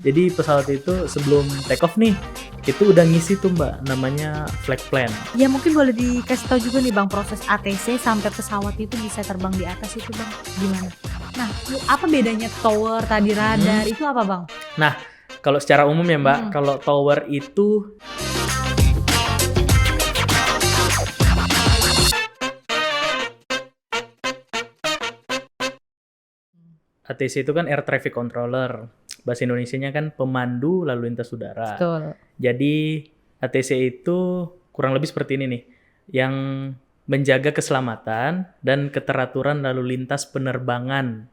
Jadi pesawat itu sebelum take off nih, itu udah ngisi tuh Mbak, namanya flight plan. Ya mungkin boleh dikasih tahu juga nih Bang, proses ATC sampai pesawat itu bisa terbang di atas itu Bang, gimana? Nah, apa bedanya tower tadi radar itu apa Bang? Nah, kalau secara umum ya Mbak, Hmm. kalau tower itu ATC itu kan Air Traffic Controller. Bahasa Indonesianya kan pemandu lalu lintas udara. Betul. Jadi ATC itu kurang lebih seperti ini nih, yang menjaga keselamatan dan keteraturan lalu lintas penerbangan.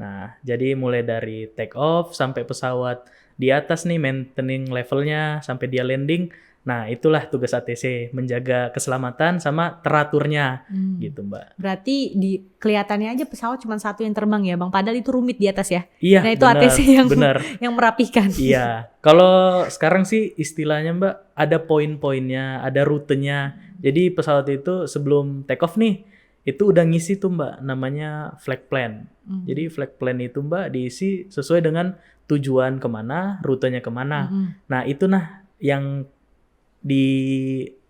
Nah, jadi mulai dari take off sampai pesawat di atas nih, maintaining levelnya sampai dia landing. Nah, itulah tugas ATC, menjaga keselamatan sama teraturnya gitu, Mbak. Berarti kelihatannya aja pesawat cuma satu yang terbang ya Bang, padahal itu rumit di atas ya. Iya, Nah, itu bener, ATC yang bener. yang merapihkan. Iya, kalau sekarang sih istilahnya Mbak, ada poin-poinnya, ada rutenya. Jadi pesawat itu sebelum take off nih, itu udah ngisi tuh Mbak, namanya flight plan. Jadi flight plan itu Mbak diisi sesuai dengan tujuan kemana, rutenya kemana. Nah itu yang diterima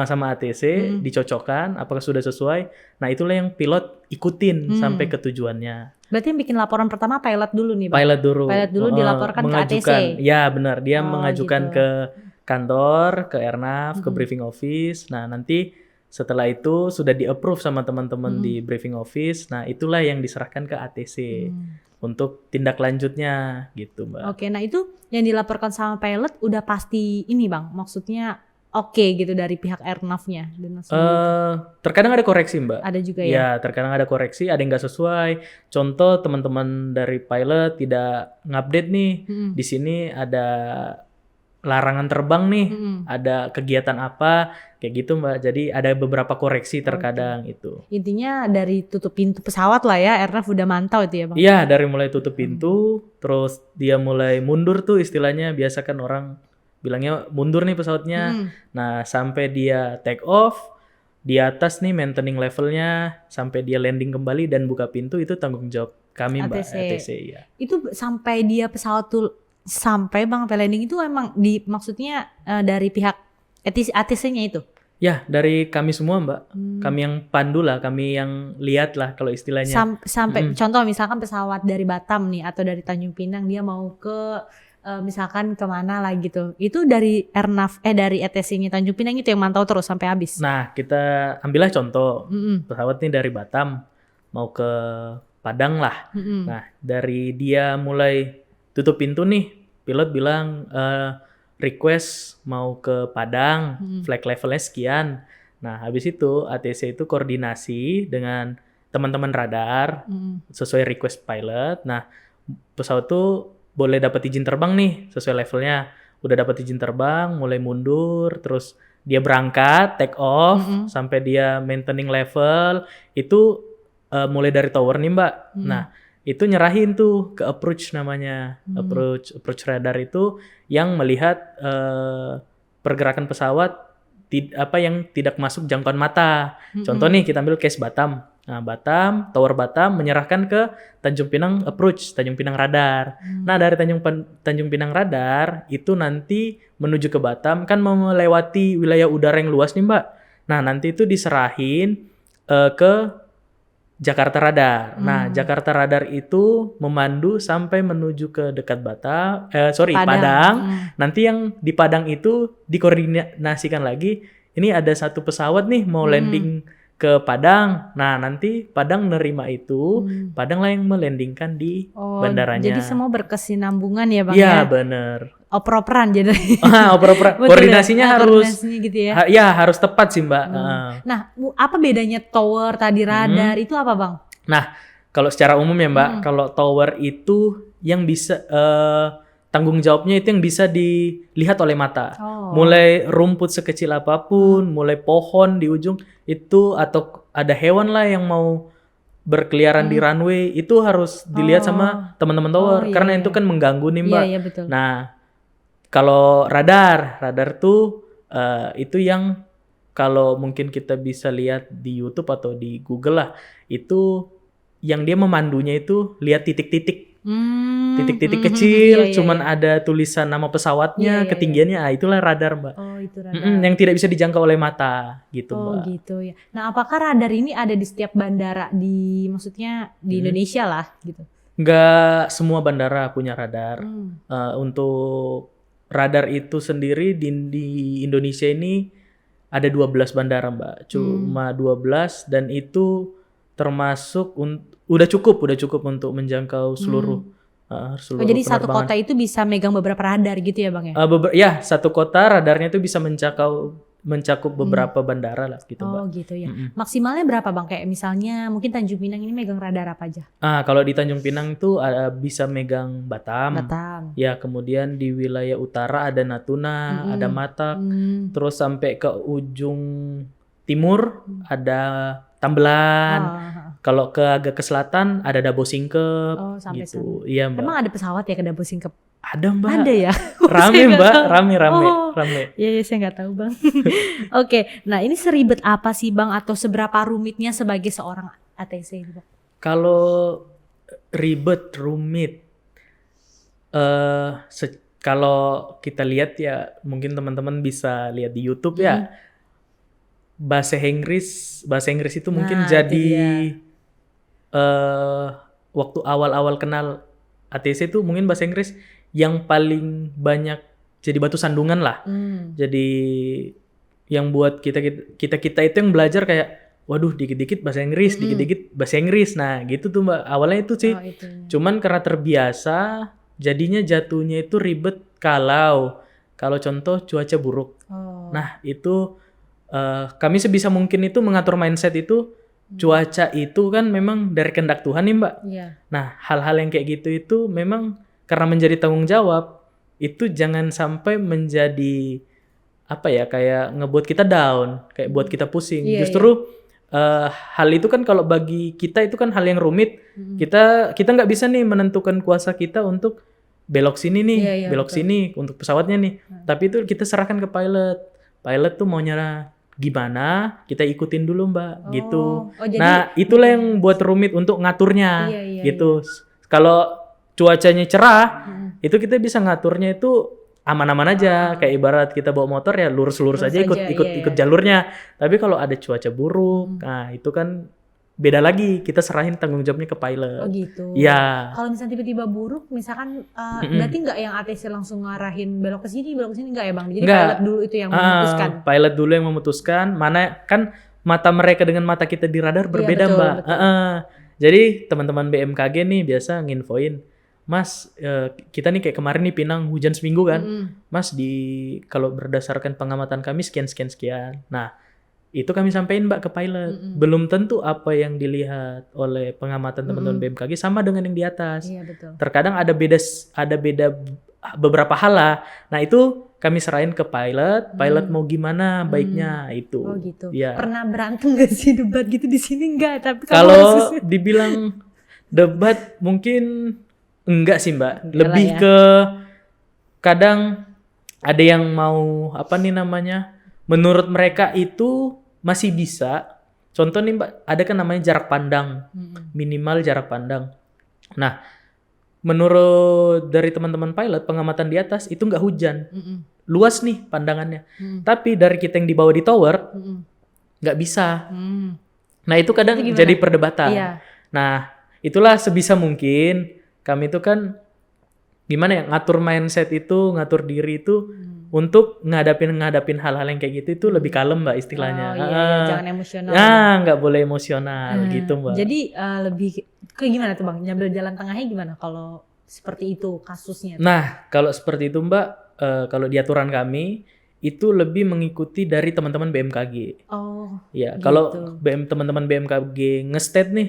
sama ATC, dicocokkan, apakah sudah sesuai. Nah itulah yang pilot ikutin sampai ke tujuannya. Berarti yang bikin laporan pertama pilot dulu nih Bang? Pilot dulu. Pilot dulu dilaporkan ke ATC? Ya benar, dia Oh, mengajukan gitu. ke kantor, ke Airnav, ke briefing office. Nah nanti setelah itu sudah di-approve sama teman-teman di briefing office. Nah itulah yang diserahkan ke ATC untuk tindak lanjutnya gitu Mbak. Oke, nah itu yang dilaporkan sama pilot udah pasti ini Bang, maksudnya oke gitu dari pihak Airnav-nya dan langsung Terkadang ada koreksi Mbak. ada juga ya? Ya, terkadang ada koreksi, ada yang nggak sesuai. Contoh teman-teman dari pilot tidak ngupdate nih, di sini ada larangan terbang nih, ada kegiatan apa, kayak gitu Mbak. Jadi ada beberapa koreksi terkadang itu. Intinya dari tutup pintu pesawat lah ya, Airnav udah mantau itu ya Bang? Iya, dari mulai tutup pintu, terus dia mulai mundur tuh istilahnya, biasa kan orang bilangnya mundur nih pesawatnya. Nah, sampai dia take off, di atas nih maintaining levelnya, sampai dia landing kembali dan buka pintu, itu tanggung jawab kami Mbak, ATC ya. Itu sampai dia pesawat tuh sampai Bang sampai landing itu emang maksudnya dari pihak ATC-nya itu? Ya, dari kami semua Mbak. Kami yang pandu lah, kami yang lihat lah kalau istilahnya. Sampai contoh misalkan pesawat dari Batam nih atau dari Tanjung Pinang dia mau ke misalkan kemana lah gitu. Itu dari Airnav dari ATC-nya Tanjung Pinang itu yang mantau terus sampai habis. Nah, kita ambillah contoh. Pesawat nih dari Batam mau ke Padang lah. Nah, dari dia mulai tutup pintu nih, pilot bilang request mau ke Padang, flight levelnya sekian. Nah, habis itu ATC itu koordinasi dengan teman-teman radar sesuai request pilot. Nah, pesawat tuh boleh dapat izin terbang nih sesuai levelnya. Udah dapat izin terbang, mulai mundur, terus dia berangkat, take off, sampai dia maintaining level, itu mulai dari tower nih Mbak. Nah, itu nyerahin tuh ke approach namanya. Approach radar itu yang melihat pergerakan pesawat yang tidak masuk jangkauan mata. Contoh nih kita ambil case Batam. Nah, tower Batam menyerahkan ke Tanjung Pinang approach, Tanjung Pinang radar. Nah, dari Tanjung Pinang radar itu nanti menuju ke Batam kan melewati wilayah udara yang luas nih Mbak. Nah, nanti itu diserahin ke Jakarta Radar. Nah, Jakarta Radar itu memandu sampai menuju ke dekat Padang. Nanti yang di Padang itu dikoordinasikan lagi. Ini ada satu pesawat nih mau landing ke Padang. Nah, nanti Padang nerima itu, Padang lah yang melandingkan di bandaranya. Jadi semua berkesinambungan ya Bang ya? Iya, ya? bener. Oper-operan jadi. Oper-operan. Koordinasinya koordinasinya gitu ya? Harus tepat sih Mbak. Nah, apa bedanya tower tadi radar itu apa Bang? Nah, kalau secara umum ya Mbak, kalau tower itu yang bisa tanggung jawabnya itu yang bisa dilihat oleh mata. Mulai rumput sekecil apapun, mulai pohon di ujung itu, atau ada hewan lah yang mau berkeliaran di runway, itu harus dilihat sama teman-teman tower karena itu kan mengganggu nih Mbak. Iya, betul. Nah, kalau radar tuh itu yang kalau mungkin kita bisa lihat di YouTube atau di Google lah, itu yang dia memandunya itu lihat titik-titik. Titik-titik kecil, iya, cuman iya. ada tulisan nama pesawatnya, Iya, iya, ketinggiannya, itulah radar Mbak. Oh, itu radar. Yang tidak bisa dijangkau oleh mata, gitu Oh, Mbak. gitu ya. Nah, apakah radar ini ada di setiap bandara maksudnya di Indonesia lah gitu? Nggak semua bandara punya radar. Hmm. Untuk radar itu sendiri di Indonesia ini ada 12 bandara Mbak. Cuma 12 dan itu termasuk udah cukup untuk menjangkau seluruh Oh, seluruh jadi satu penerbangan. kota itu bisa megang beberapa radar gitu ya Bang ya? Ya, satu kota radarnya itu bisa mencakup beberapa bandara lah gitu Mbak. Oh gitu ya. Maksimalnya berapa Bang? Kayak misalnya mungkin Tanjung Pinang ini megang radar apa aja? Kalau di Tanjung Pinang tuh bisa megang Batam. Ya, kemudian di wilayah utara ada Natuna, ada Matak, terus sampai ke ujung timur ada Tambelan. Kalau agak ke selatan ada Dabo Singkep. Oh, sampai gitu. Iya Mbak. Emang ada pesawat ya ke Dabo Singkep? Ada Mbak. Ada ya? Rame Mbak, rame. Iya, saya nggak tahu Bang. Oke, nah ini seribet apa sih Bang atau seberapa rumitnya sebagai seorang ATC ini Bang? Kalau rumit, kalau kita lihat ya mungkin teman-teman bisa lihat di YouTube ya. Bahasa Inggris itu mungkin jadi waktu awal-awal kenal ATC itu mungkin bahasa Inggris yang paling banyak jadi batu sandungan lah. Jadi yang buat kita itu yang belajar kayak waduh dikit-dikit bahasa Inggris, dikit-dikit bahasa Inggris. Nah, gitu tuh Mbak. Awalnya itu sih. Cuman karena terbiasa jadinya jatuhnya itu ribet kalau contoh cuaca buruk. Nah, itu kami sebisa mungkin itu mengatur mindset itu cuaca itu kan memang dari kehendak Tuhan nih Mbak. Nah, hal-hal yang kayak gitu itu memang karena menjadi tanggung jawab itu jangan sampai menjadi apa ya kayak ngebuat kita down, kayak buat kita pusing. Justru hal itu kan kalau bagi kita itu kan hal yang rumit. Kita nggak bisa nih menentukan kuasa kita untuk belok sini nih, belok sini untuk pesawatnya nih. Tapi itu kita serahkan ke pilot. Pilot tuh maunya gimana, kita ikutin dulu Mbak, gitu. Jadi, nah, itulah yang buat rumit untuk ngaturnya, gitu. Kalau cuacanya cerah, itu kita bisa ngaturnya itu aman-aman aja. Kayak ibarat kita bawa motor ya lurus-lurus aja, ikut jalurnya. Tapi kalau ada cuaca buruk, nah itu kan beda lagi, kita serahin tanggung jawabnya ke pilot. Oh gitu. Ya. Kalau misalnya tiba-tiba buruk, misalkan berarti nggak yang ATC langsung ngarahin belok ke sini nggak ya Bang? Jadi pilot dulu itu yang memutuskan. Pilot dulu yang memutuskan. Mana kan mata mereka dengan mata kita di radar berbeda betul, Mbak. Betul. Jadi teman-teman BMKG nih biasa nginfoin, Mas, kita nih kayak kemarin nih Pinang hujan seminggu kan, Mas kalau berdasarkan pengamatan kami sekian. Nah, itu kami sampaikan Mbak ke pilot. Belum tentu apa yang dilihat oleh pengamatan teman-teman BMKG sama dengan yang di atas. Iya, betul. Terkadang ada beda beberapa hal lah. Nah, itu kami serahin ke pilot. Pilot mau gimana baiknya itu. Oh gitu. Ya. Pernah berantem gak sih debat gitu di sini enggak? Tapi kalau dibilang debat mungkin enggak sih Mbak. Enggak lebih ya. Ke kadang ada yang mau apa nih namanya? Menurut mereka itu masih bisa. Contoh nih Mbak, ada kan namanya jarak pandang. Minimal jarak pandang. Nah, menurut dari teman-teman pilot, pengamatan di atas itu nggak hujan. Luas nih pandangannya. Tapi dari kita yang dibawa di tower, nggak bisa. Nah, itu kadang jadi perdebatan. Iya. Nah, itulah sebisa mungkin kami itu kan gimana ya, ngatur mindset itu, ngatur diri itu untuk ngadapin hal-hal yang kayak gitu itu lebih kalem Mbak istilahnya. Oh, iya, jangan emosional. Nggak boleh emosional gitu Mbak. Jadi lebih ke gimana tuh Bang? Nyambil jalan tengahnya gimana kalau seperti itu kasusnya? Nah, kalau seperti itu Mbak, kalau di aturan kami itu lebih mengikuti dari teman-teman BMKG. Oh. Ya, gitu. kalau teman-teman BMKG nge-state nih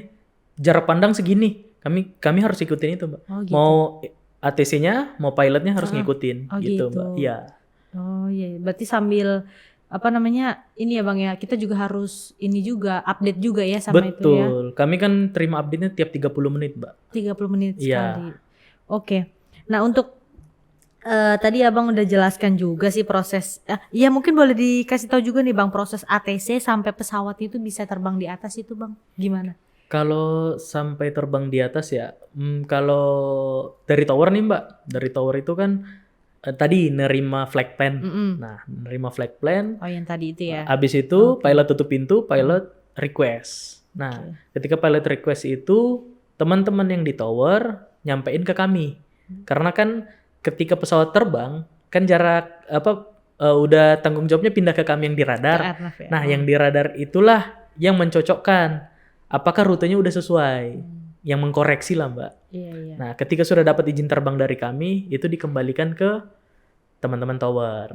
jarak pandang segini, kami harus ikutin itu Mbak. Oh, gitu. Mau ATC-nya, mau pilotnya harus ngikutin gitu Mbak. Iya. Oh iya, berarti sambil apa namanya ini ya Bang ya, kita juga harus ini juga update juga ya sama itu ya. Betul, kami kan terima update-nya tiap 30 menit Mbak. 30 menit sekali. Oke. Nah untuk tadi Abang udah jelaskan juga sih proses, ya mungkin boleh dikasih tahu juga nih Bang proses ATC sampai pesawat itu bisa terbang di atas itu Bang, gimana? Kalau sampai terbang di atas ya, kalau dari tower nih Mbak, dari tower itu kan tadi nerima flight plan. Nah, nerima flight plan. Oh yang tadi itu ya. Habis itu pilot tutup pintu, pilot request. Nah, ketika pilot request itu teman-teman yang di tower nyampein ke kami. Karena kan ketika pesawat terbang kan jarak udah tanggung jawabnya pindah ke kami yang di radar. Airnav ya. Nah, yang di radar itulah yang mencocokkan apakah rutenya udah sesuai, yang mengkoreksi lah Mbak. Iya. Nah, ketika sudah dapat izin terbang dari kami, itu dikembalikan ke teman-teman tower.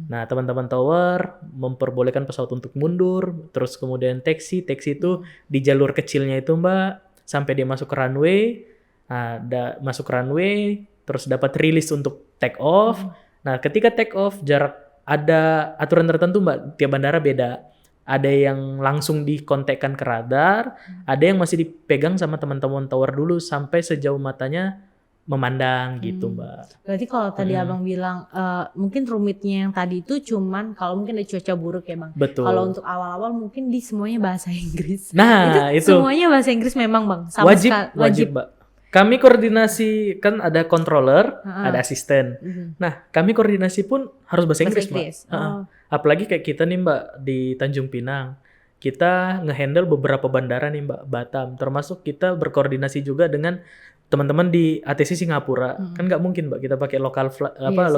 Nah, teman-teman tower memperbolehkan pesawat untuk mundur, terus kemudian taxi itu di jalur kecilnya itu Mbak, sampai dia masuk ke runway. Nah, masuk ke runway, terus dapat rilis untuk take off. Nah, ketika take off jarak ada aturan tertentu Mbak, tiap bandara beda. Ada yang langsung dikontekkan ke radar, ada yang masih dipegang sama teman-teman tower dulu sampai sejauh matanya memandang gitu Mbak. Berarti kalau tadi abang bilang mungkin rumitnya yang tadi itu cuman kalau mungkin ada cuaca buruk ya bang. Betul. Kalau untuk awal-awal mungkin di semuanya bahasa Inggris. Nah itu semuanya bahasa Inggris memang bang. Sama wajib Mbak. Kami koordinasi kan ada controller, ada asisten. Nah kami koordinasi pun harus bahasa Inggris Mbak. Apalagi kayak kita nih Mbak di Tanjung Pinang, kita ngehandle beberapa bandara nih Mbak, Batam, termasuk kita berkoordinasi juga dengan teman-teman di ATC Singapura. Kan nggak mungkin Mbak kita pakai local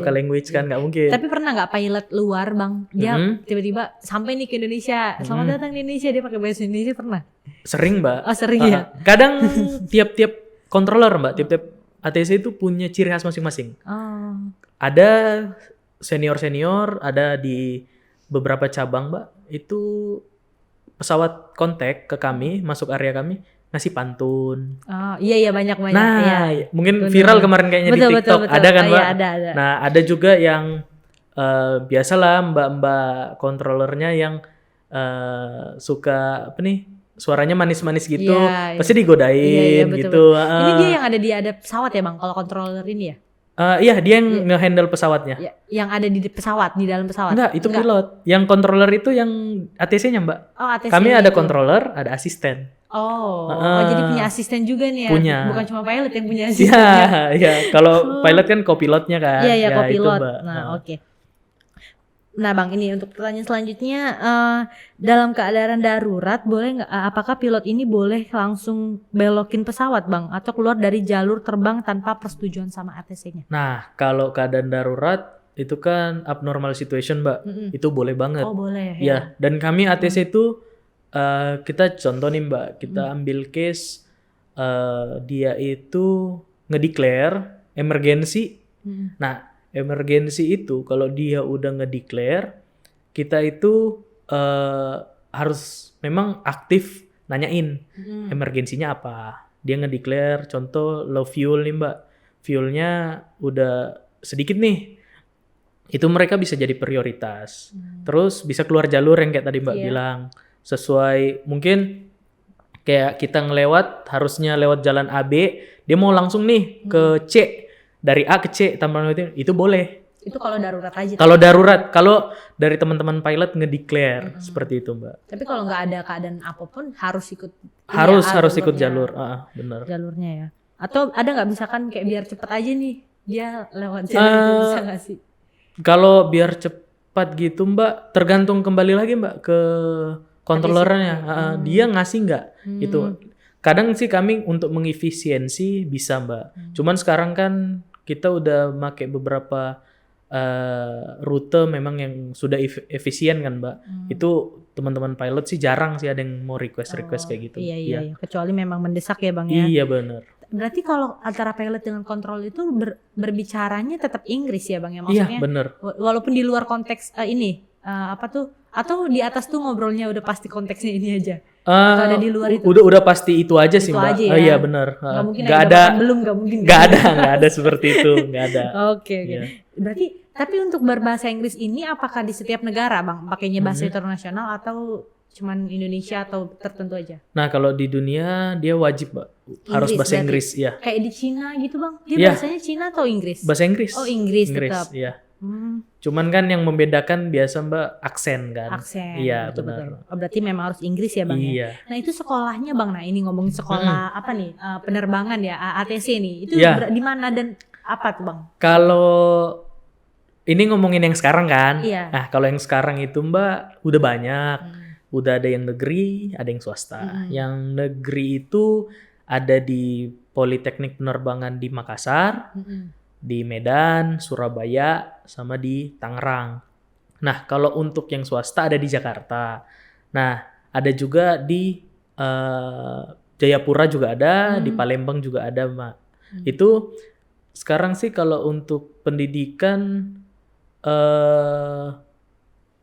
language kan nggak mungkin. Tapi pernah nggak pilot luar Bang, dia tiba-tiba sampai nih ke Indonesia, selamat datang di Indonesia, dia pakai bahasa Indonesia pernah? Sering Mbak. Oh sering ya. Kadang tiap-tiap controller Mbak, tiap-tiap ATC itu punya ciri khas masing-masing. Ada senior ada di beberapa cabang Mbak, itu pesawat kontak ke kami, masuk area kami, ngasih pantun. Oh iya banyak. Nah mungkin viral kemarin kayaknya di TikTok. Betul. Ada kan Mbak? Ada. Nah ada juga yang biasalah mbak-mbak kontrolernya yang suka suaranya manis-manis gitu, pasti digodain gitu. Ini dia yang ada pesawat ya Bang, kalau controller ini ya? Iya, dia yang nge-handle pesawatnya. Ya, yang ada di pesawat, di dalam pesawat. Enggak, itu pilot. Yang controller itu yang ATC-nya, Mbak. Oh, ATC. Kami ada controller, ada asisten. Oh, jadi punya asisten juga nih ya? Punya. Bukan cuma pilot yang punya asisten. Iya. Kalau pilot kan co-pilotnya kan. Iya, co-pilot. Itu, Mbak. Nah, oke. Nah Bang, ini untuk pertanyaan selanjutnya, dalam keadaan darurat boleh nggak? Apakah pilot ini boleh langsung belokin pesawat Bang, atau keluar dari jalur terbang tanpa persetujuan sama ATC-nya? Nah kalau keadaan darurat itu kan abnormal situation Mbak, itu boleh banget. Oh boleh ya. Ya, dan kami ATC itu kita contoh nih Mbak, kita ambil case dia itu ngedeclare emergency. Nah emergency itu kalau dia udah ngedeclare, kita itu harus memang aktif nanyain emergensinya apa. Dia ngedeclare contoh low fuel nih Mbak, fuelnya udah sedikit nih, itu mereka bisa jadi prioritas. Terus bisa keluar jalur yang kayak tadi Mbak bilang, sesuai mungkin kayak kita ngelewat harusnya lewat jalan AB, dia mau langsung nih ke C, dari A ke C tambahan itu boleh. Itu kalau darurat aja. Kalau darurat, kalau dari teman-teman pilot ngedeclare seperti itu Mbak. Tapi kalau nggak ada keadaan apapun harus ikut. Harus ikut jalur, benar. Jalurnya ya. Atau ada nggak misalkan kayak biar cepet aja nih dia lewat jalan itu, bisa nggak sih? Kalau biar cepat gitu Mbak, tergantung kembali lagi Mbak ke kontrolernya. Dia ngasih nggak itu. Kadang sih kami untuk mengefisiensi bisa Mbak. Cuman sekarang kan kita udah pakai beberapa rute memang yang sudah efisien kan Mbak. Itu teman-teman pilot sih jarang sih ada yang mau request kayak gitu. Iya. Kecuali memang mendesak ya Bang ya. Iya benar. Berarti kalau antara pilot dengan kontrol itu berbicaranya tetap Inggris ya Bang ya? Maksudnya, iya benar. Walaupun di luar konteks ini atau di atas tuh ngobrolnya udah pasti konteksnya ini aja. Atau ada di luar itu. Udah pasti itu aja sih Mbak. Aja, ya? Iya benar. Nggak ada. Nggak ada seperti itu, nggak ada. Oke. Yeah. Berarti tapi untuk berbahasa Inggris ini apakah di setiap negara Bang pakainya bahasa internasional atau cuman Indonesia atau tertentu aja? Nah kalau di dunia dia wajib Mbak, harus bahasa Inggris ya. Kayak di Cina gitu Bang, dia bahasanya Cina atau Inggris? Bahasa Inggris. Oh Inggris tetap. Iya. Cuman kan yang membedakan biasa Mbak aksen kan. Aksen. Iya, betul. benar. Oh, berarti memang harus Inggris ya Bang ya. Iya. Nah itu sekolahnya Bang. Nah ini ngomongin sekolah apa nih? Penerbangan ya, ATC nih. Itu Iya. di mana dan apa tuh Bang? Kalau ini ngomongin yang sekarang kan. Iya. Nah, kalau yang sekarang itu Mbak udah banyak. Udah ada yang negeri, ada yang swasta. Yang negeri itu ada di Politeknik Penerbangan di Makassar, di Medan, Surabaya, sama di Tangerang. Nah, kalau untuk yang swasta ada di Jakarta. Nah, ada juga di Jayapura juga ada, di Palembang juga ada, Mbak. Itu sekarang sih kalau untuk pendidikan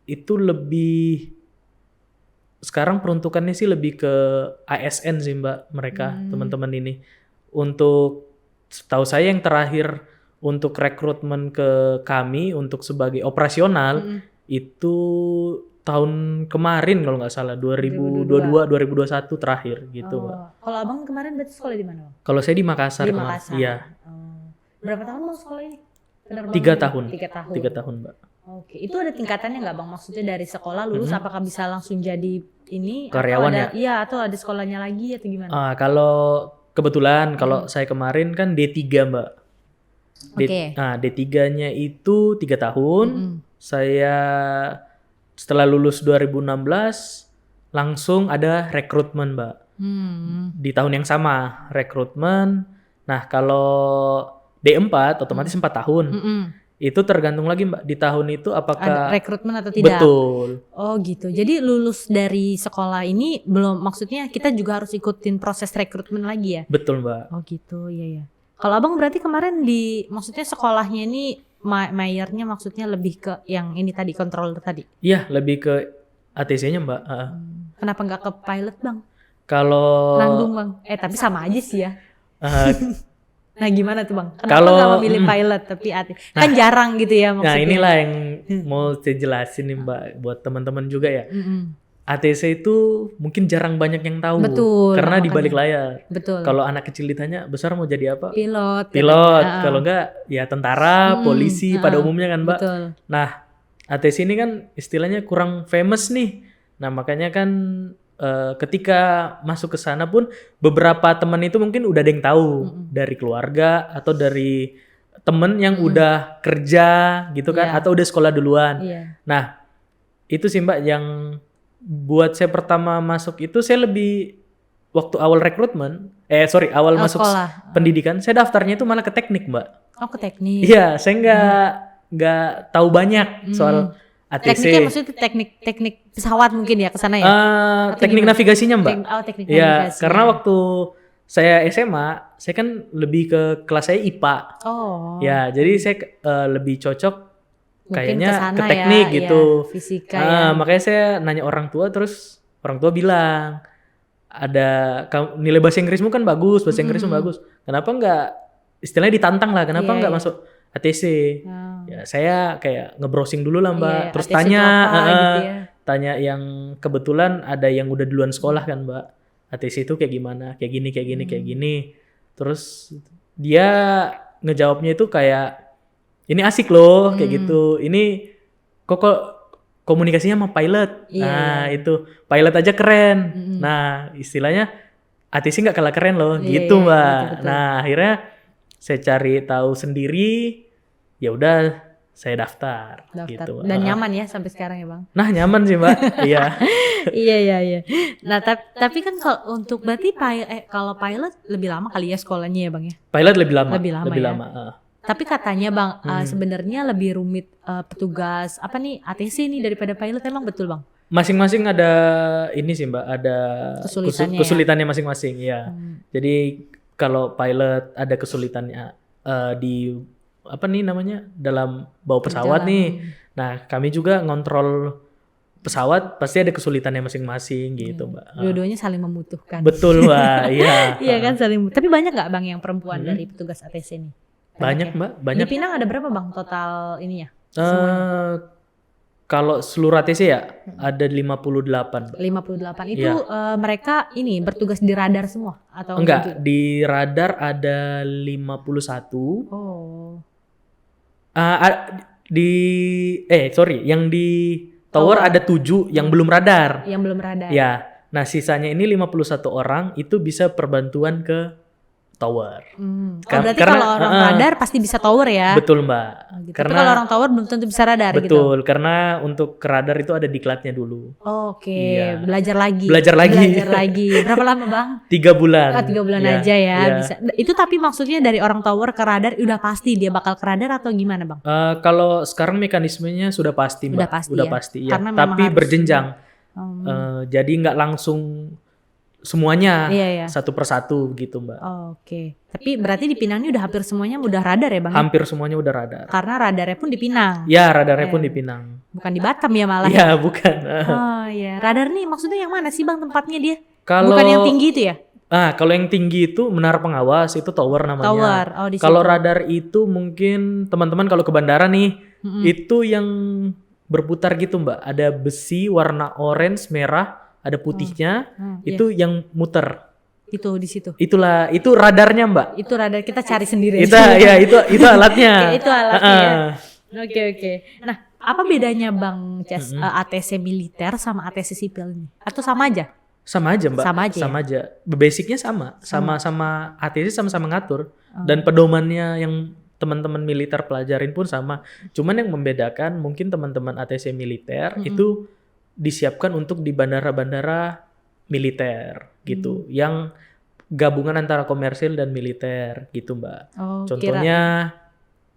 itu lebih sekarang peruntukannya sih lebih ke ASN sih Mbak, mereka teman-teman ini. Untuk setahu saya yang terakhir untuk rekrutmen ke kami untuk sebagai operasional itu tahun kemarin kalau nggak salah 2022 2021 terakhir gitu Mbak. Kalau Abang kemarin berarti sekolah di mana Bang? Kalau saya di Makassar Di kemarin. Makassar. Iya. Berapa tahun Bang sekolahnya? 3 tahun. 3 tahun. 3 tahun Mbak. Oke, itu ada tingkatannya nggak Bang? Maksudnya dari sekolah lulus apakah bisa langsung jadi ini? Karyawan atau ada, ya? Iya, atau ada sekolahnya lagi atau gimana? Kalau kebetulan kalau saya kemarin kan D3 Mbak. Oke. Nah D3-nya itu 3 tahun. Saya setelah lulus 2016 langsung ada rekrutmen Mbak. Di tahun yang sama rekrutmen. Nah kalau D4 otomatis 4 tahun. Itu tergantung lagi Mbak di tahun itu apakah Ada rekrutmen atau tidak? Betul. Oh gitu. Jadi lulus dari sekolah ini belum, maksudnya kita juga harus ikutin proses rekrutmen lagi ya? Betul Mbak. Oh gitu, iya ya. Kalau Abang berarti kemarin maksudnya sekolahnya ini mayornya maksudnya lebih ke yang ini tadi, controller tadi? Iya, lebih ke ATC-nya Mbak. Kenapa nggak ke pilot Bang? Kalau Nanggung Bang. Tapi sama aja sih ya. Nah gimana tuh Bang? Kenapa Kalau- nggak memilih pilot tapi kan jarang gitu ya Nah maksudnya. inilah yang mau saya jelasin nih Mbak buat teman-teman juga ya. ATC itu mungkin jarang banyak yang tahu. Betul, Karena di makanya. balik layar. Betul. Kalau anak kecil ditanya besar mau jadi apa? Pilot. Pilot. katanya. Kalau enggak ya tentara, polisi pada umumnya kan Mbak. Betul. Nah ATC ini kan istilahnya kurang famous nih. Nah makanya kan ketika masuk ke sana pun beberapa teman itu mungkin udah ada yang tahu dari keluarga atau dari temen yang udah kerja gitu kan, Iya. atau udah sekolah duluan. Iya. Nah itu sih Mbak yang buat saya pertama masuk itu, saya lebih waktu awal rekrutmen, awal masuk sekolah. pendidikan, saya daftarnya itu malah ke teknik Mbak. Oh ke teknik. Iya, saya nggak tahu banyak soal ATC. Tekniknya maksudnya teknik pesawat mungkin ya ke sana ya? Teknik navigasinya Mbak. Teknik Iya, navigasi. karena waktu saya SMA, saya kan lebih ke kelas saya IPA. Oh. Ya, jadi saya lebih cocok Mungkin kayaknya kesana ke teknik ya, gitu. ya, fisika ya. Makanya saya nanya orang tua, terus orang tua bilang, nilai bahasa Inggrismu kan bagus, bahasa Inggrismu bagus. Kenapa nggak, istilahnya ditantang lah, kenapa nggak masuk ATC? Ya, saya kayak nge-browsing dulu lah Mbak. Iya, Terus ATC tanya, itu apa gitu ya. tanya yang kebetulan ada yang udah duluan sekolah kan Mbak. ATC itu kayak gimana, kayak gini, kayak gini, kayak gini. Terus dia ngejawabnya itu kayak, ini asik loh, kayak gitu. Ini kok komunikasinya sama pilot. Iya, Nah itu pilot aja keren. Nah istilahnya ATC nggak kalah keren loh, Iya, gitu iya, Mbak. betul-betul. Nah akhirnya saya cari tahu sendiri, ya udah saya daftar. Gitu. Dan nyaman ya sampai sekarang ya Bang? Nah nyaman sih Mbak. Iya. Iya. Nah tapi kan kalau untuk berarti kalau pilot lebih lama kali ya sekolahnya ya Bang ya? Pilot lebih lama. Lebih lama ya? Tapi katanya Bang sebenarnya lebih rumit petugas ATC nih daripada pilot, emang betul Bang? Masing-masing ada ini sih Mbak, ada Kesulitannya kesulitannya masing-masing ya. Jadi kalau pilot ada kesulitannya di apa nih namanya dalam bawa pesawat nih. Nah kami juga ngontrol pesawat pasti ada kesulitannya masing-masing gitu Mbak. Dua-duanya saling membutuhkan. Betul Mbak, iya. Iya kan saling. Tapi banyak nggak Bang yang perempuan dari petugas ATC ini? Banyak Mbak, banyak. Di Pinang ada berapa Bang total ininya? Kalau seluruh ATC ya ada 58. 58 itu mereka ini bertugas di radar semua atau enggak? Di radar ada 51. Oh. yang di tower ada 7 yang belum radar. Yang belum radar. Ya. Nah, sisanya ini 51 orang itu bisa perbantuan ke tower. Berarti kalau orang radar pasti bisa tower ya? Betul, Mbak. Gitu. Karena tapi kalau orang tower belum tentu bisa radar gitu? Betul, karena untuk ke radar itu ada diklatnya dulu. Oke, Iya. Belajar lagi. Berapa lama Bang? 3 bulan. 3 bulan Iya, aja ya. iya. Bisa. Itu tapi maksudnya dari orang tower ke radar udah pasti dia bakal ke radar atau gimana Bang? Kalau sekarang mekanismenya sudah pasti, Mbak. Udah pasti ya. Karena memang tapi harus berjenjang. Jadi nggak langsung semuanya satu persatu gitu, Mbak. Oke. Tapi berarti di Pinang ini udah hampir semuanya udah radar ya Bang? Hampir semuanya udah radar. Karena radarnya pun di Pinang. Ya, radarnya pun di Pinang. Bukan di Batam ya malah? Ya, bukan. Oh iya. Radar nih maksudnya yang mana sih Bang tempatnya dia? Kalau bukan yang tinggi itu ya? Kalau yang tinggi itu menara pengawas, itu tower namanya. Tower. Oh, di kalau situ. radar itu mungkin teman-teman kalau ke bandara nih, itu yang berputar gitu, Mbak. Ada besi warna orange, merah, ada putihnya, itu yang muter. Itu di situ. Itulah, itu radarnya, Mbak. Itu radar kita cari sendiri. Itu alatnya. Itu alatnya. Oke. Nah, apa bedanya Bang Ces ATC militer sama ATC sipil ini? Atau sama aja? Sama aja, Mbak. Sama aja. Basicnya sama ATC sama-sama ngatur. Dan pedomannya yang teman-teman militer pelajarin pun sama. Cuman yang membedakan mungkin teman-teman ATC militer itu disiapkan untuk di bandara-bandara militer gitu, yang gabungan antara komersil dan militer gitu, Mbak. Contohnya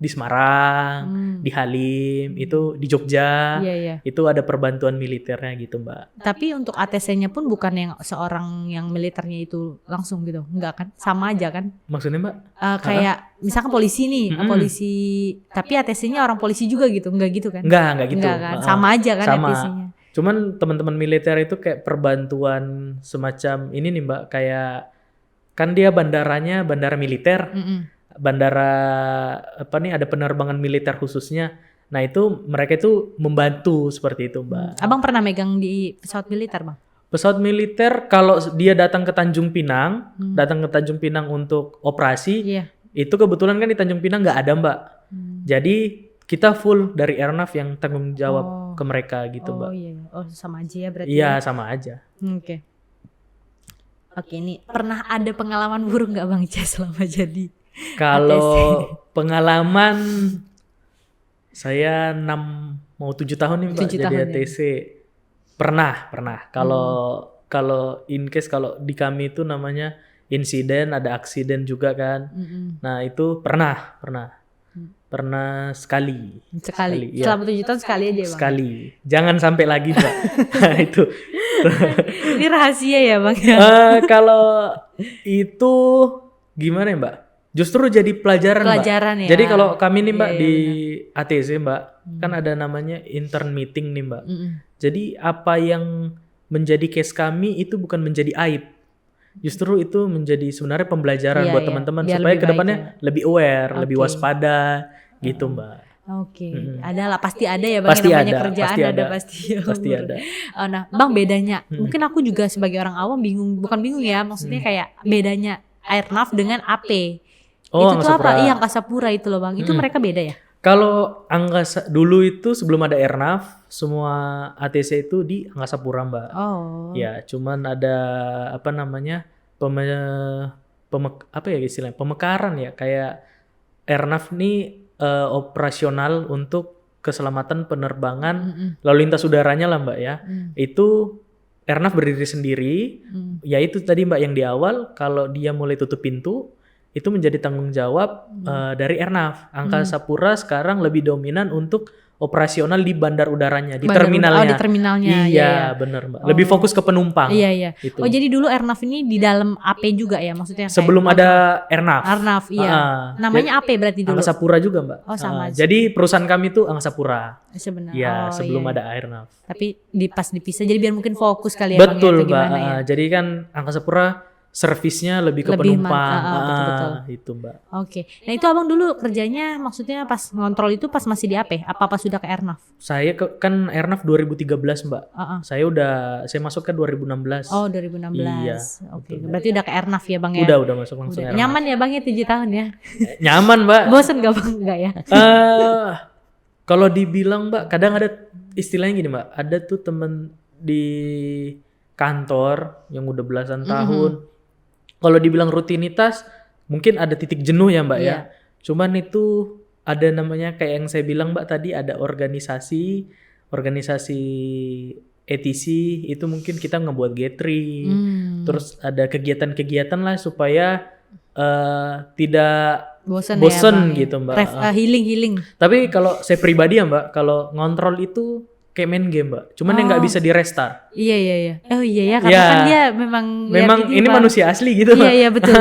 di Semarang, di Halim, itu di Jogja, itu ada perbantuan militernya gitu, Mbak. Tapi untuk ATC-nya pun bukan yang seorang yang militernya itu langsung gitu, enggak kan? Sama aja kan? Maksudnya, Mbak? Kayak misalkan polisi nih, polisi, tapi ATC-nya orang polisi juga gitu, enggak gitu kan? Enggak gitu. Enggak kan? Sama aja kan ATC-nya? Cuman teman-teman militer itu kayak perbantuan semacam ini nih, Mbak, kayak kan dia bandaranya bandara militer, bandara ada penerbangan militer khususnya. Nah itu mereka itu membantu seperti itu, Mbak. Abang pernah megang di pesawat militer, Bang? Pesawat militer kalau dia datang ke Tanjung Pinang, untuk operasi, itu kebetulan kan di Tanjung Pinang nggak ada, Mbak. Jadi kita full dari Airnav yang tanggung jawab ke mereka gitu, Mbak. Sama aja ya berarti. Iya, sama aja. Oke, ini pernah ada pengalaman buruk nggak Bang Ces selama jadi Kalau ATC? Pengalaman saya 6 mau 7 tahun nih, Mbak, jadi ATC. Pernah. Kalau in case kalau di kami itu namanya insiden, ada aksiden juga kan. Nah, itu pernah sekali. Ya. Selama 7 tahun sekali aja, Bang? Sekali. Jangan sampai lagi, Mbak. Itu. Ini rahasia ya, Bang? Kalau itu gimana ya, Mbak? Justru jadi pelajaran, Mbak. Ya. Jadi kalau kami nih, Mbak, di ATC, Mbak, kan ada namanya intern meeting nih, Mbak. Jadi apa yang menjadi case kami itu bukan menjadi aib. Justru itu menjadi sebenarnya pembelajaran buat teman-teman supaya kedepannya lebih aware, lebih waspada gitu, Mbak. Pasti ada ya, Bang, yang namanya kerjaan pasti ada. Nah, Bang, bedanya mungkin aku juga sebagai orang awam bukan bingung ya, maksudnya kayak bedanya Airnav dengan AP. Itu tuh apa? Iya, Angkasa Pura itu loh, Bang. Itu mereka beda ya? Kalau dulu itu sebelum ada Airnav, semua ATC itu di Angkasa Pura, Mbak. Ya, cuman ada pemekaran ya, kayak Airnav nih operasional untuk keselamatan penerbangan lalu lintas udaranya lah, Mbak ya. Itu Airnav berdiri sendiri, yaitu tadi, Mbak, yang di awal kalau dia mulai tutup pintu itu menjadi tanggung jawab dari Airnav. Angkasa Pura sekarang lebih dominan untuk operasional di bandar udaranya, di terminalnya. Di terminalnya. Iya, benar, Mbak. Lebih fokus ke penumpang. Iya. Gitu. Jadi dulu Airnav ini di dalam AP juga ya, maksudnya? Sebelum ada Airnav. Airnav, iya. Namanya AP berarti dulu. Angkasa Pura juga, Mbak. Sama. Jadi perusahaan kami itu Angkasa Pura. Sebenarnya. Iya, sebelum ada Airnav. Tapi pas dipisah, jadi biar mungkin fokus kali ya, Betul, Bang, Mbak. ya? Jadi kan Angkasa Pura servisnya lebih ke penumpang. Betul. Itu, Mbak. Oke. Nah, itu Abang dulu kerjanya maksudnya pas ngontrol itu pas masih di AP? Apa pas sudah ke Airnav? Saya kan Airnav 2013, Mbak. Saya masuk ke 2016. 2016. Iya. Oke. Berarti udah ke Airnav ya, Bang ya? Udah masuk langsung Airnav. Nyaman ya, Bang, ya 7 tahun ya? Nyaman, Mbak. Bosen gak, Bang? Enggak ya? Kalau dibilang Mbak, kadang ada istilahnya gini Mbak, ada tuh temen di kantor yang udah belasan tahun. Kalau dibilang rutinitas, mungkin ada titik jenuh ya Mbak ya. Cuman itu ada namanya kayak yang saya bilang Mbak tadi, ada organisasi ETC, itu mungkin kita ngebuat gathering. Terus ada kegiatan-kegiatan lah supaya tidak bosen ya, gitu Mbak. Healing. Tapi kalau saya pribadi ya Mbak, kalau ngontrol itu kayak main game Mbak. Cuman yang nggak bisa di restart. Iya. Oh iya ya, karena kan dia memang ini manusia asli gitu. Iya betul.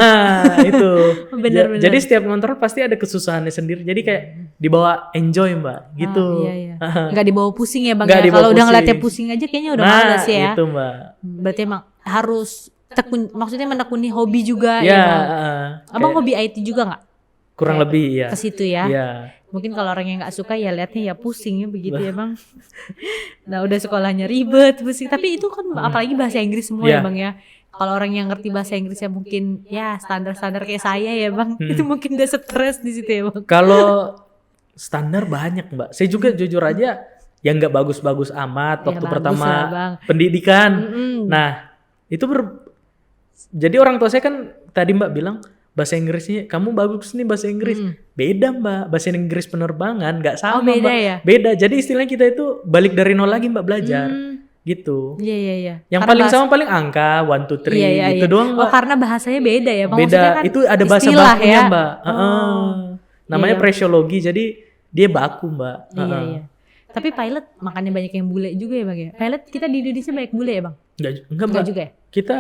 Itu. Bener. Jadi setiap ngontrol pasti ada kesusahannya sendiri. Jadi kayak dibawa enjoy Mbak, gitu. Iya. Nggak dibawa pusing ya Bang Nggak ya. Kalau udah ngeliatnya pusing aja kayaknya udah males ya. Itu Mbak. Berarti emang harus maksudnya menekuni hobi juga ya Bang. Abang hobi IT juga nggak? Kurang lebih ya. Ke situ ya. Iya. Mungkin kalau orang yang nggak suka ya liatnya ya pusing ya begitu ya Bang. Nah udah sekolahnya ribet pusing. Tapi itu kan apalagi bahasa Inggris semua ya Bang ya. Kalau orang yang ngerti bahasa Inggrisnya mungkin ya standar-standar kayak saya ya Bang. Itu mungkin udah stres di situ ya Bang. Kalau standar banyak Mbak. Saya juga jujur aja yang nggak bagus-bagus amat waktu pertama pendidikan. Nah itu jadi orang tua saya kan tadi Mbak bilang bahasa Inggrisnya kamu bagus nih bahasa Inggris. Beda Mbak, bahasa Inggris penerbangan nggak sama beda Mbak. Ya? Beda. Jadi istilahnya kita itu balik dari nol lagi Mbak belajar. Gitu. Iya. Yang paling sama paling angka 1, 2, 3 gitu doang Mbak. Oh karena bahasanya beda ya. Beda. Kan itu ada bahasa bakunya ya? Mbak. Namanya presiologi. Jadi dia baku Mbak. Iya. Tapi pilot makanya banyak yang bule juga ya Bang ya. Pilot kita di Indonesia banyak bule ya Bang? Enggak Mbak. Juga ya? Kita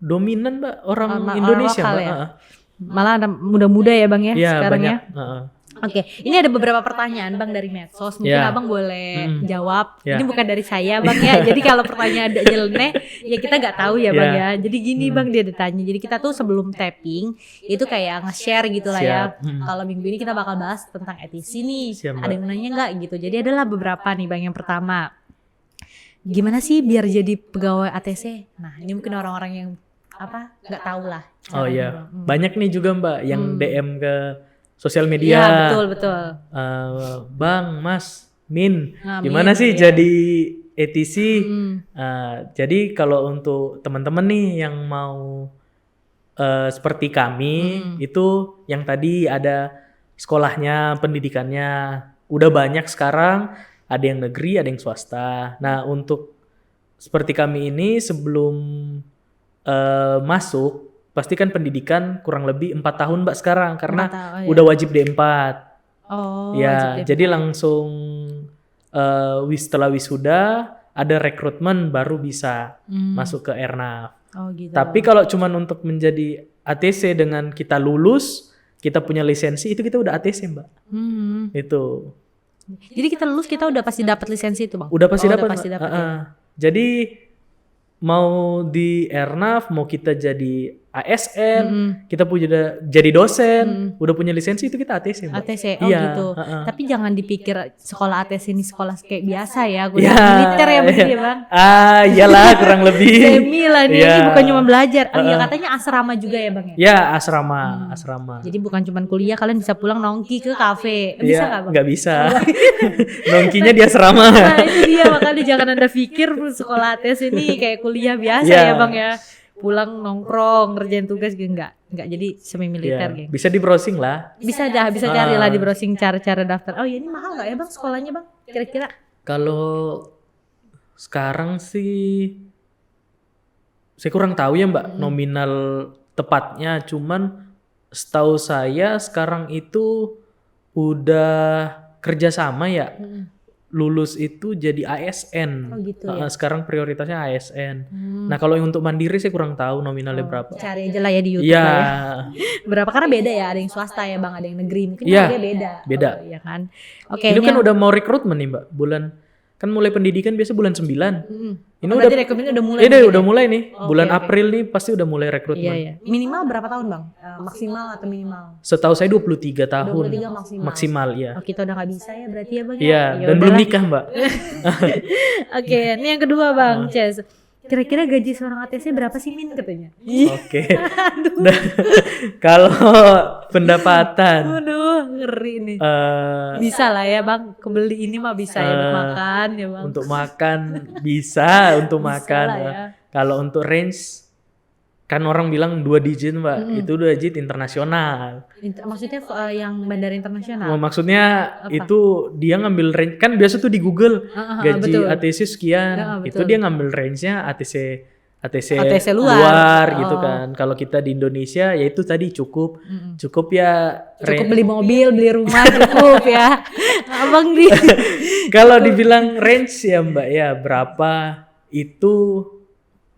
dominan Mbak orang Indonesia lokal Mbak. Ya? Malah ada muda-muda ya Bang ya sekarang banyak. Ya. Oke, ini ada beberapa pertanyaan Bang dari medsos. Mungkin Abang boleh jawab. Ini bukan dari saya Bang ya. Jadi kalau pertanyaan ada nyeleneh ya kita nggak tahu ya Bang ya. Jadi gini Bang dia ditanya. Jadi kita tuh sebelum tapping itu kayak nge-share gitu lah ya. Kalau minggu ini kita bakal bahas tentang ETC nih. Ada yang nanya nggak gitu. Jadi adalah beberapa nih Bang. Yang pertama, gimana sih biar jadi pegawai ATC? Nah ini mungkin orang-orang yang nggak tahu lah. Oh iya, banyak nih juga Mbak yang DM ke sosial media. Iya betul. Bang, Mas, Min, gimana sih jadi ETC? Jadi kalau untuk teman-teman nih yang mau seperti kami, itu yang tadi ada sekolahnya, pendidikannya udah banyak sekarang. Ada yang negeri, ada yang swasta. Nah untuk seperti kami ini sebelum masuk pasti kan pendidikan kurang lebih 4 tahun Mbak sekarang karena udah wajib D4. Jadi langsung setelah wisuda ada rekrutmen baru bisa masuk ke Airnav. Gitu. Tapi kalau cuman untuk menjadi ATC dengan kita lulus, kita punya lisensi itu kita udah ATC Mbak. Itu. Jadi kita lulus kita udah pasti dapat lisensi itu Bang. Udah pasti dapat. Ya? Jadi mau di Airnav, mau kita jadi ASN, kita punya jadi dosen, udah punya lisensi itu kita ATC Mbak. ATC, gitu. Tapi jangan dipikir sekolah ATC ini sekolah kayak biasa ya, militer ya begitu ya Bang? Iyalah kurang lebih. Semi lah nih, ini bukan cuma belajar. Katanya asrama juga ya Bang ya? Ya asrama. Jadi bukan cuma kuliah, kalian bisa pulang nongki ke kafe. Bisa nggak Bang? Nggak bisa. Nongkinya di asrama. Nah itu dia, makanya jangan Anda pikir sekolah ATC ini kayak kuliah biasa ya Bang ya. Pulang nongkrong, ngerjain tugas gitu enggak jadi semi militer geng. Bisa di browsing lah. Bisa cari lah di browsing cara-cara daftar. Oh ya ini mahal nggak ya Bang sekolahnya Bang? Kira-kira? Kalau sekarang sih saya kurang tahu ya Mbak nominal tepatnya, cuman setahu saya sekarang itu udah kerjasama ya. Lulus itu jadi ASN. Gitu ya? Sekarang prioritasnya ASN. Nah kalau yang untuk mandiri saya kurang tahu nominalnya berapa. Cari aja lah ya di YouTube lah ya. Berapa karena beda ya, ada yang swasta ya Bang, ada yang negeri. Mungkin dia beda. Iya kan. Oke. Ini kan udah mau rekrutmen nih Mbak, kan mulai pendidikan biasa bulan 9. Ini udah rekrutmen udah mulai. Udah mulai nih. Bulan April nih pasti udah mulai rekrutmen. Iya. Minimal berapa tahun Bang? Maksimal atau minimal? Setahu saya 23 tahun. 23 maksimal ya. Oh, kita udah nggak bisa ya berarti ya Bang ya. Iya, dan belum nikah Mbak. Oke, ini yang kedua Bang, Ces. kira-kira gaji seorang ATC berapa sih Min katanya? Oke. Nah, kalau pendapatan Waduh, ngeri nih. Bisa lah ya Bang, kebeli ini mah bisa ya buat makan ya Bang. untuk makan bisa, untuk Bisa makan. lah ya. Kalau untuk range kan orang bilang 2 digit Mbak, itu 2 digit internasional. Maksudnya yang bandara internasional? Maksudnya itu dia ngambil range, kan biasa tuh di Google gaji betul. ATC sekian, itu betul. dia ngambil range-nya ATC luar. gitu kan. Kalau kita di Indonesia ya itu tadi cukup ya. Cukup beli mobil, beli rumah cukup ya. Abang Kalau dibilang range ya Mbak ya berapa itu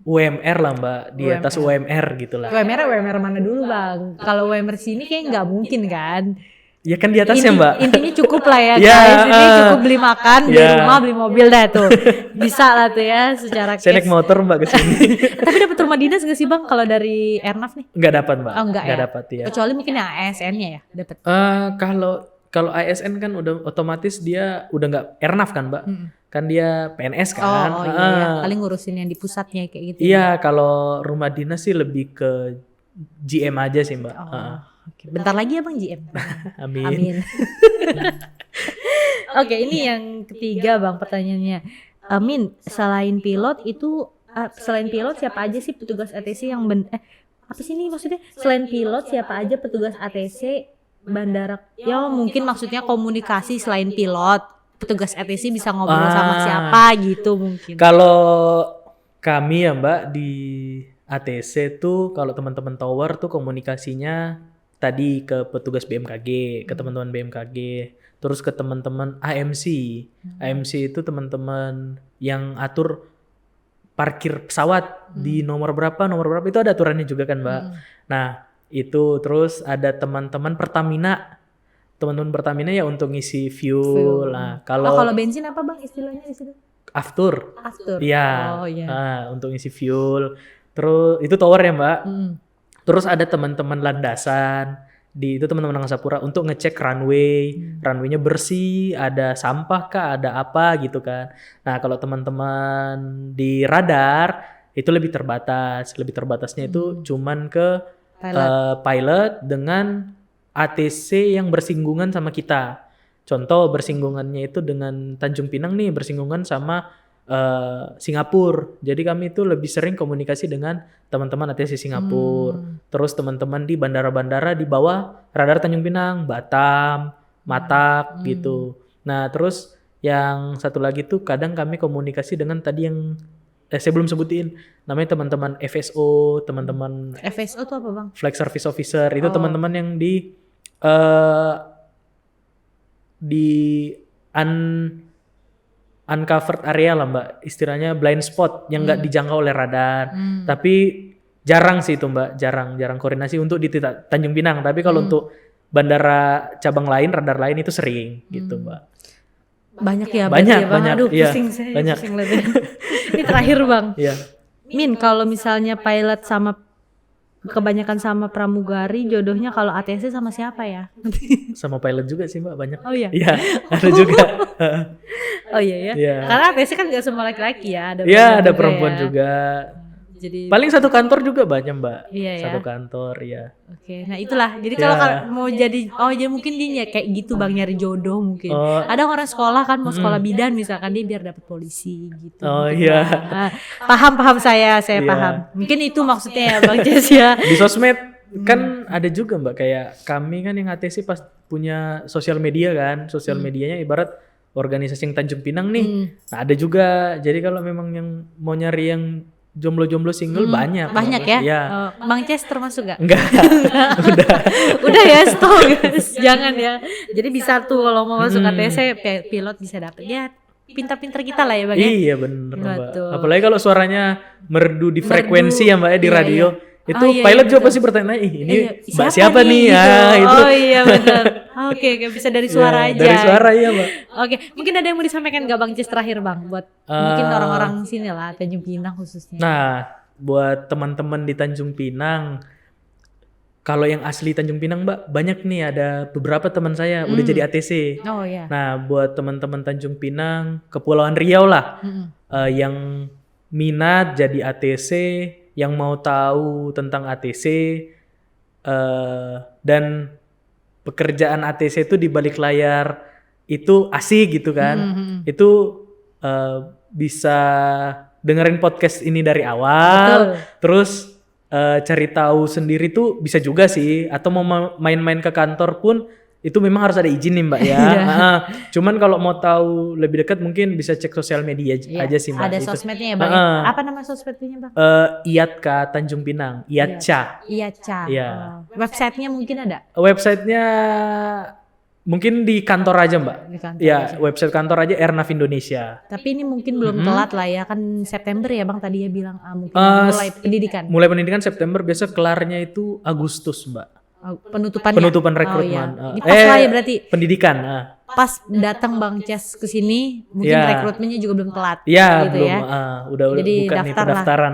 UMR lah Mbak, di atas UMR gitu lah. UMR mana dulu Bang? Kalau UMR sini kayak nggak mungkin kan? Ya kan di atasnya Mbak. Intinya cukup lah ya. Ya, Guys, ini cukup beli makan, beli ya. rumah, beli mobil dah tuh. Bisa lah tuh ya secara Saya cash. naik motor Mbak ke sini. Tapi dapat rumah dinas nggak sih Bang kalau dari Airnav nih? Nggak dapat Mbak. Oh enggak ya? Dapat ya. Kecuali mungkin yang ASN-nya ya dapat. Kalau ASN kan udah otomatis dia udah nggak Airnav kan Mbak. Kan dia PNS kan. Oh iya, paling ngurusin yang di pusatnya kayak gitu. Iya, kalau rumah dinas sih lebih ke GM aja sih Mbak. Oke. Bentar lagi ya Bang GM. Amin. Oke, ini yang ketiga Bang pertanyaannya. Amin, selain pilot siapa aja sih petugas ATC yang apa sih ini maksudnya? Selain pilot siapa aja petugas ATC bandara? Ya mungkin maksudnya komunikasi selain pilot. Petugas ATC bisa ngobrol sama siapa gitu mungkin. Kalau kami ya Mbak di ATC tuh kalau teman-teman tower tuh komunikasinya tadi ke petugas BMKG, ke teman-teman BMKG, terus ke teman-teman AMC. AMC itu teman-teman yang atur parkir pesawat di nomor berapa itu ada aturannya juga kan Mbak. Nah itu terus ada teman-teman Pertamina. Teman-teman Pertamina ya untuk ngisi fuel. Nah, kalau bensin apa Bang istilahnya di situ? Aftur. Iya. Oh iya. Untuk ngisi fuel. Terus itu tower ya Mbak. Terus ada teman-teman landasan. Itu teman-teman Angkasa Pura untuk ngecek runway-nya bersih, ada sampah kah, ada apa gitu kan. Nah, kalau teman-teman di radar itu lebih terbatas. Lebih terbatasnya itu cuman ke pilot dengan ATC yang bersinggungan sama kita. Contoh bersinggungannya itu dengan Tanjung Pinang nih, bersinggungan sama Singapura. Jadi kami itu lebih sering komunikasi dengan teman-teman ATC Singapura. Terus teman-teman di bandara-bandara di bawah radar Tanjung Pinang, Batam, Matak gitu. Nah, terus yang satu lagi tuh kadang kami komunikasi dengan tadi yang saya belum sebutin, namanya teman-teman FSO, teman-teman FSO tuh apa Bang? Flag Service Officer. Itu teman-teman yang di uncovered area lah Mbak, istilahnya blind spot yang nggak dijangkau oleh radar. Tapi jarang sih itu Mbak, jarang koordinasi untuk di Tanjung Pinang. Tapi kalau untuk bandara cabang lain, radar lain itu sering gitu Mbak. Banyak ya, banyak. Aduh, Iya, pusing saya. banyak. Pusing ini terakhir Bang. Iya. Min, kalau misalnya pilot sama kebanyakan sama pramugari, jodohnya kalau ATC sama siapa ya? Sama pilot juga sih Mbak, banyak. Oh iya? Iya, ada juga. Oh iya ya? Iya. Karena ATC kan gak semua laki-laki ya, Iya, ada perempuan juga. Jadi paling satu kantor juga banyak Mbak. Iya ya. Satu kantor ya. Oke, nah itulah. Jadi kalau mau jadi, jadi mungkin dia kayak gitu Bang, nyari jodoh mungkin. Ada orang sekolah kan mau sekolah bidan misalkan dia biar dapat polisi gitu. Oh iya. Paham saya paham. Mungkin itu maksudnya ya Bang Jess ya. Di sosmed kan ada juga Mbak, kayak kami kan yang ATC pas punya sosial media kan. Sosial medianya ibarat organisasi yang Tanjung Pinang nih. Nah, ada juga. Jadi kalau memang yang mau nyari yang jomblo-jomblo single banyak ya? Iya. Bang Ces termasuk gak? Enggak. Udah ya, stop guys. Jangan ya. Jadi bisa tuh kalau mau masuk ATC pilot bisa dapet ya. Pintar-pintar kita lah ya Bang. Iya bener Mbak. Apalagi kalau suaranya merdu di frekuensi ya Mbak ya di radio. Itu pilot juga pasti bertanya, ini Mbak siapa nih? Gitu. Itu. Oh iya benar. Oke, bisa dari suara aja. Dari suara ya Mbak. Oke, mungkin ada yang mau disampaikan gak Bang Cis terakhir Bang? Buat mungkin orang-orang sini lah, Tanjung Pinang khususnya. Nah, buat teman-teman di Tanjung Pinang, kalau yang asli Tanjung Pinang Mbak, banyak nih, ada beberapa teman saya udah jadi ATC. Oh iya. Nah, buat teman-teman Tanjung Pinang, Kepulauan Riau lah, yang minat jadi ATC, yang mau tahu tentang ATC, dan pekerjaan ATC itu di balik layar itu asik gitu kan. Itu bisa dengerin podcast ini dari awal. Betul. Terus cari tahu sendiri tuh bisa juga sih, atau mau main-main ke kantor pun itu memang harus ada izin nih Mbak ya. Cuman kalau mau tahu lebih dekat mungkin bisa cek sosial media aja sih Mbak. Ada itu. sosmednya ya Bang. Apa nama sosmednya Bang? IATKA Tanjung Pinang, IATCA. IATCA. Iya. Websitenya mungkin ada? Websitenya mungkin di kantor aja Mbak. Di kantor ya, website kantor aja Airnav Indonesia. Tapi ini mungkin belum telat lah ya, kan September ya Bang tadi ya bilang mungkin mulai pendidikan. Mulai pendidikan September, biasa kelarnya itu Agustus Mbak. Penutupan rekrutmen. Ini pas lah ya berarti. Pendidikan. Pas datang Bang Ces ke sini, mungkin rekrutmennya juga belum telat. Iya, gitu belum. Ya. Udah jadi bukan nih pendaftaran.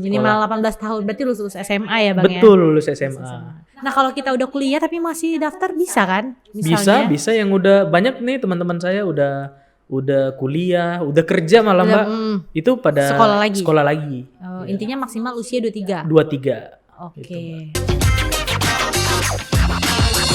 Minimal 18 tahun, berarti lulus SMA ya Bang. Betul, lulus SMA. Nah kalau kita udah kuliah tapi masih daftar bisa kan? Misalnya, bisa yang udah banyak nih teman-teman saya udah kuliah, udah kerja malah Mbak. Itu pada sekolah lagi. Intinya maksimal usia 23. 23. Oke. Gitu,